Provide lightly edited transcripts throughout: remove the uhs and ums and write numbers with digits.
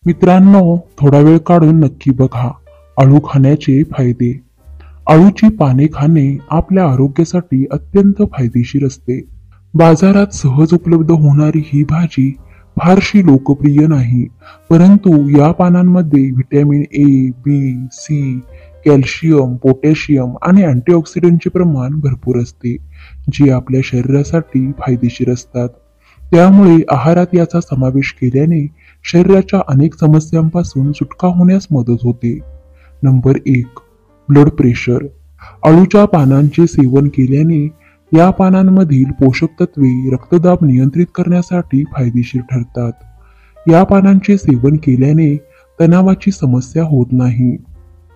मित्रांनो, थोडा वेळ काढून नक्की बघा आळू खाण्याचे फायदे. आळूची पाने खाणे आपल्या आरोग्यासाठी अत्यंत फायदेशीर असते. बाजारात सहज उपलब्ध होणारी ही भाजी फारशी लोकप्रिय नाही, परंतु या पानांमध्ये vitamin A, B, C, calcium, potassium आणि अँटीऑक्सिडंटचे प्रमाण भरपूर असते, जे आपल्या शरीरासाठी फायदेशीर असतात. त्यामुळे आहारात याचा समावेश केल्याने शरीराच्या अनेक समस्यांपासून सुटका होण्यास मदत होते. नंबर 1. Blood pressure. आळूच्या पानांचे सेवन केल्याने या पानांमधील पोषक तत्वे रक्तदाब नियंत्रित करण्यासाठी फायदेशीर ठरतात. या पानांचे सेवन केल्याने तणावाची समस्या होत नाही.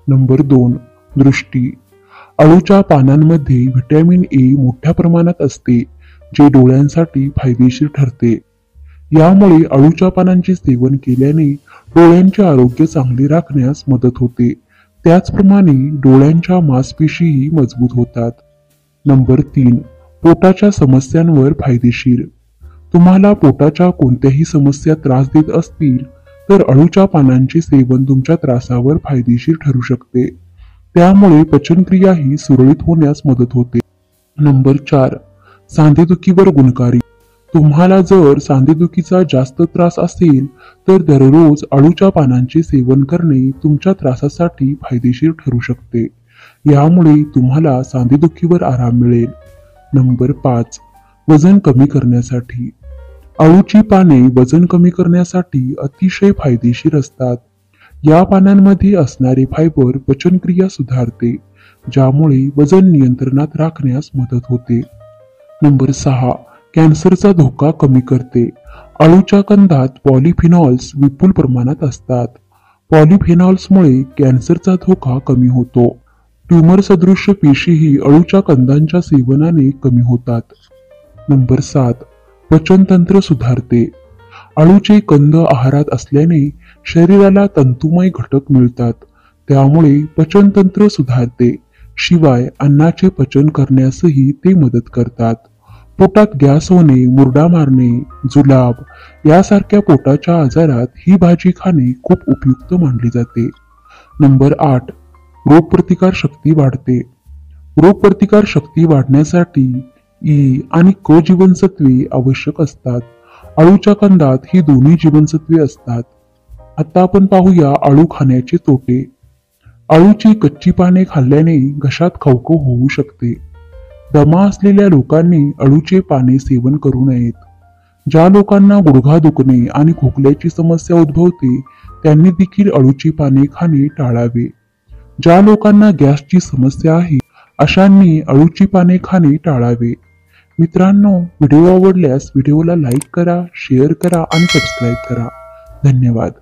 नंबर 2. दृष्टी. आळूच्या पानांमध्ये व्हिटॅमिन ए मोठ्या प्रमाणात असते, जे डोळ्यांसाठी फायदेशीर ठरते. यामुळे आळूच्या पानांचे सेवन केल्याने डोळ्यांचे आरोग्य चांगले राखण्यास मदत होते. त्याचप्रमाणे डोळ्यांच्या मांसपेशीही मजबूत होतात. नंबर 3. पोटाच्या समस्यांवर फायदेशीर. तुम्हाला पोटाच्या कोणत्याही समस्या त्रास देत असतील तर आळूच्या पानांचे सेवन तुमच्या त्रासावर फायदेशीर ठरू शकते. त्यामुळे पचनक्रियाही सुरळीत होण्यास मदत होते. नंबर 4. सांधेदुखीवर गुणकारी. तुम्हाला जर सांधेदुखीचा जास्त त्रास असेल तर दररोज आळूच्या पानांचे सेवन करणे तुमच्या त्रासासाठी फायदेशीर ठरू शकते. यामुळे तुम्हाला सांधेदुखीवर आराम मिळेल. नंबर 5. वजन कमी करण्यासाठी. आळूची पाने वजन कमी करण्यासाठी अतिशय फायदेशीर असतात. या पानांमध्ये असणारे फायबर पचनक्रिया सुधारते, ज्यामुळे वजन नियंत्रणात राखण्यास मदत होते. नंबर 6. कॅन्सरचा धोका कमी करते. आळूच्या कंदात पॉलिफिनॉल्स विपुल प्रमाणात असतात. पॉलिफेनॉल्समुळे कॅन्सरचा धोका कमी होतो. ट्यूमर सदृश पेशीही आळूच्या कंदांच्या सेवनाने कमी होतात. नंबर 7. पचनतंत्र सुधारते. आळूचे कंद आहारात असल्याने शरीराला तंतुमय घटक मिळतात, त्यामुळे पचनतंत्र सुधारते. शिवाय अन्नाचे पचन करण्यासही ते मदत करतात. पोटात गॅस होणे, मुरडा मारणे, जुलाब यासारख्या पोटाच्या आजारात ही भाजी खाणे खूप उपयुक्त मानली जाते. नंबर 8. रोगप्रतिकार शक्ती वाढते. रोगप्रतिकार शक्ती वाढण्यासाठी ई आणि क जीवनसत्वे आवश्यक असतात. आळूच्या कंदात ही दोन्ही जीवनसत्वे असतात. आता आपण पाहूया आळू खाण्याचे तोटे. आळूची कच्ची पाने खाल्ल्याने घशात खवखव होऊ शकते. दमा असलेल्या लोकांनी आळूचे पाने सेवन करू नयेत. ज्या लोकांना गुडघा दुखणे आणि खोकल्याची समस्या उद्भवते त्यांनी देखील आळूची पाने खाणे टाळावे. ज्या लोकांना गॅसची समस्या आहे अशांनी आळूची पाने खाणे टाळावे. मित्रांनो, व्हिडिओ आवडल्यास व्हिडिओला लाईक करा, शेअर करा आणि सबस्क्राईब करा. धन्यवाद.